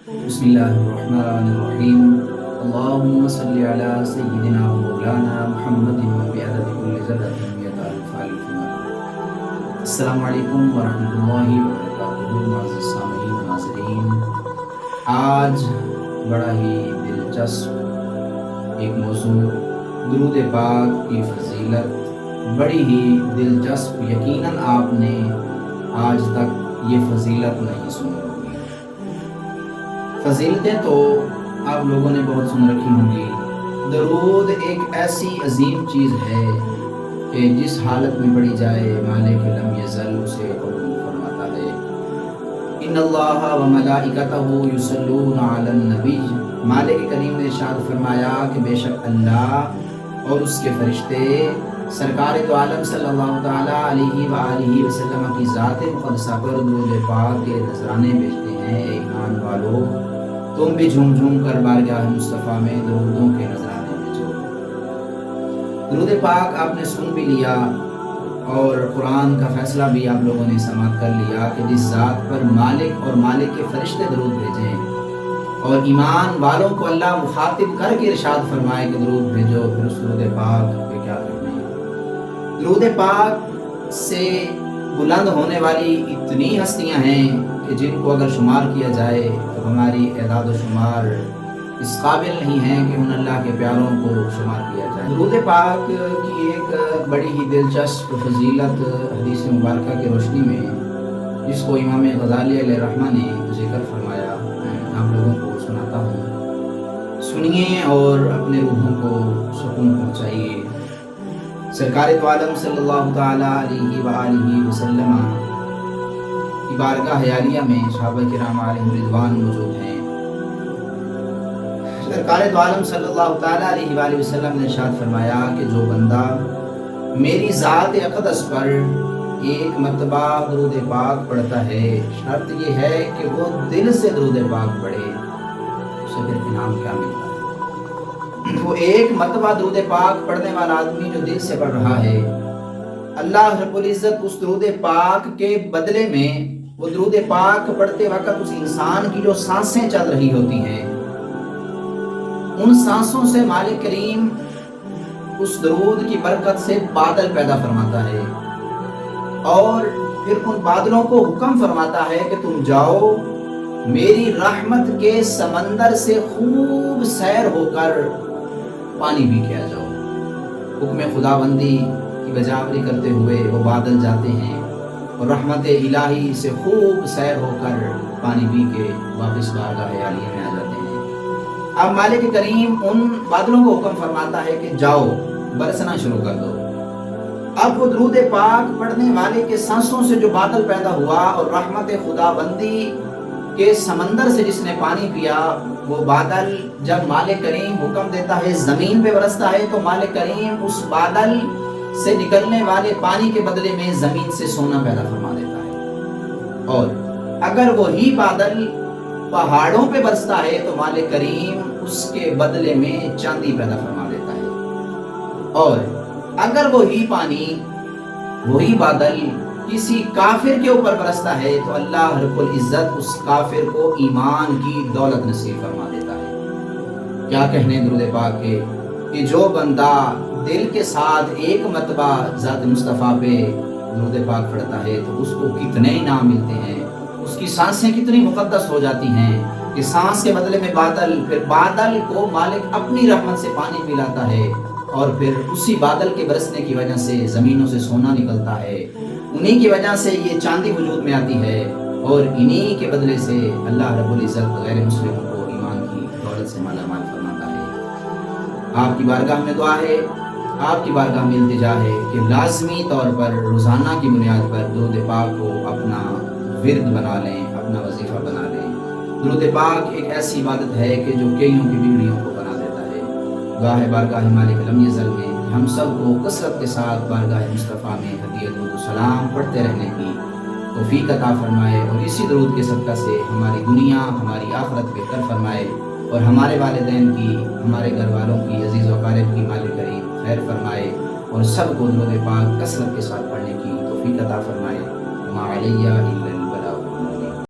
بسم اللہ الرحمن الرحیم اللہم صلی علی سیدنا و مولانا محمد بعدد کل ذرۃ مئۃ الف الف مرہ۔ السلام علیکم ورحمۃ اللہ وبرکاتہ۔ معزز سامعین و ناظرین، آج بڑا ہی دلچسپ ایک موضوع درود پاک کی فضیلت، بڑی ہی دلچسپ، یقیناً آپ نے آج تک یہ فضیلت نہیں سنی ہوگی۔ فضیلتیں تو آپ لوگوں نے بہت سن رکھی ہوں گی، درود ایک ایسی عظیم چیز ہے کہ جس حالت میں پڑھی جائے مالک لم یزل اسے قبول فرماتا ہے۔ ان اللہ و ملائکتہ یصلون علی النبی، مالک کریم نے ارشاد فرمایا کہ بے شک اللہ اور اس کے فرشتے سرکار تو عالم صلی اللہ تعالیٰ علیہ وآلہ وسلم کی ذات مقدسہ پر درود پاک کے نذرانے بھیجتے ہیں۔ اے ایمان والو، تم بھی جھوم جھوم کر بارگاہ مصطفیٰ میں درودوں کے نذرانے بھیجو۔ درود پاک آپ نے سن بھی لیا اور قرآن کا فیصلہ بھی آپ لوگوں نے سماعت کر لیا کہ جس ذات پر مالک اور مالک کے فرشتے درود بھیجیں اور ایمان والوں کو اللہ مخاطب کر کے ارشاد فرمائے کہ درود بھیجو، پھر اس درود پاک پہ کیا کرنا ہے۔ درود پاک سے بلند ہونے والی اتنی ہستیاں ہیں کہ جن کو اگر شمار کیا جائے تو ہماری اعداد و شمار اس قابل نہیں ہیں کہ ان اللہ کے پیاروں کو شمار کیا جائے۔ درود پاک کی ایک بڑی ہی دلچسپ فضیلت حدیث مبارکہ کی روشنی میں، جس کو امام غزالی علیہ الرحمہ نے ذکر فرمایا، آپ لوگوں کو سناتا ہوں، سنیے اور اپنے روحوں کو سکون پہنچائیے۔ سرکار تو عالم صلی اللہ تعالیٰ علیہ وآلہ وسلم کی بارگاہ عالیہ میں صحابہ کرام علیہم رضوان موجود ہیں۔ سرکار تو عالم صلی اللہ تعالیٰ علیہ وآلہ وسلم نے ارشاد فرمایا کہ جو بندہ میری ذات اقدس پر ایک مرتبہ درود پاک پڑھتا ہے، شرط یہ ہے کہ وہ دل سے درود پاک پڑھے، اسے پھر انعام کیا ملتا ہے؟ وہ ایک مرتبہ درود پاک پڑھنے والا آدمی جو دل سے پڑھ رہا ہے، اللہ رب العزت اس درود پاک کے بدلے میں، وہ درود پاک پڑھتے وقت اس انسان کی جو سانسیں چل رہی ہوتی ہیں، ان سانسوں سے مالک کریم اس درود کی برکت سے بادل پیدا فرماتا ہے اور پھر ان بادلوں کو حکم فرماتا ہے کہ تم جاؤ میری رحمت کے سمندر سے خوب سیر ہو کر پانی بھی کیا جاؤ۔ حکم خداوندی کی بجاوری کرتے ہوئے وہ بادل جاتے ہیں اور رحمت الہی سے خوب سیر ہو کر پانی پی کے واپس بارگاہ عالیہ میں آ جاتے ہیں۔ اب مالک کریم ان بادلوں کو حکم فرماتا ہے کہ جاؤ برسنا شروع کر دو۔ اب وہ درود پاک پڑھنے والے کے سانسوں سے جو بادل پیدا ہوا اور رحمت خداوندی کے سمندر سے جس نے پانی پیا، وہ بادل جب مالک کریم حکم دیتا ہے زمین پہ برستا ہے تو مالک کریم اس بادل سے نکلنے والے پانی کے بدلے میں زمین سے سونا پیدا فرما دیتا ہے، اور اگر وہی بادل پہاڑوں پہ برستا ہے تو مالک کریم اس کے بدلے میں چاندی پیدا فرما دیتا ہے، اور اگر وہی پانی، وہی بادل کسی کافر کے اوپر برستا ہے تو اللہ رب العزت اس کافر کو ایمان کی دولت نصیب فرما دیتا ہے۔ کیا کہنے درود پاک کے کہ جو بندہ دل کے ساتھ ایک مرتبہ ذات مصطفیٰ پہ درود پاک پڑھتا ہے تو اس کو کتنے انعام ملتے ہیں، اس کی سانسیں کتنی مقدس ہو جاتی ہیں کہ سانس کے بدلے میں بادل، پھر بادل کو مالک اپنی رحمت سے پانی پلاتا ہے اور پھر اسی بادل کے برسنے کی وجہ سے زمینوں سے سونا نکلتا ہے، انہی کی وجہ سے یہ چاندی وجود میں آتی ہے، اور انہی کے بدلے سے اللہ رب العزت غیر مسلموں کو ایمان کی دولت سے مالا مال فرماتا ہے۔ آپ کی بارگاہ میں دعا ہے، آپ کی بارگاہ میں التجا ہے کہ لازمی طور پر روزانہ کی بنیاد پر درود پاک کو اپنا ورد بنا لیں، اپنا وظیفہ بنا لیں۔ درود پاک ایک ایسی عبادت ہے کہ جو کئیوں کی بگڑیوں کو بنا دیتا ہے۔ دعا ہے بارگاہ مالک لم یزل میں ہم سب کو کثرت کے ساتھ بارگاہ مصطفیٰ میں ہدیہ درود و سلام پڑھتے رہنے کی توفیق عطا فرمائے، اور اسی درود کے صدقہ سے ہماری دنیا، ہماری آخرت بہتر فرمائے، اور ہمارے والدین کی، ہمارے گھر والوں کی، عزیز و اقارب کی مالک کریم خیر فرمائے، اور سب کو درود پاک کثرت کے ساتھ پڑھنے کی توفیق عطا فرمائے۔ ما علیہ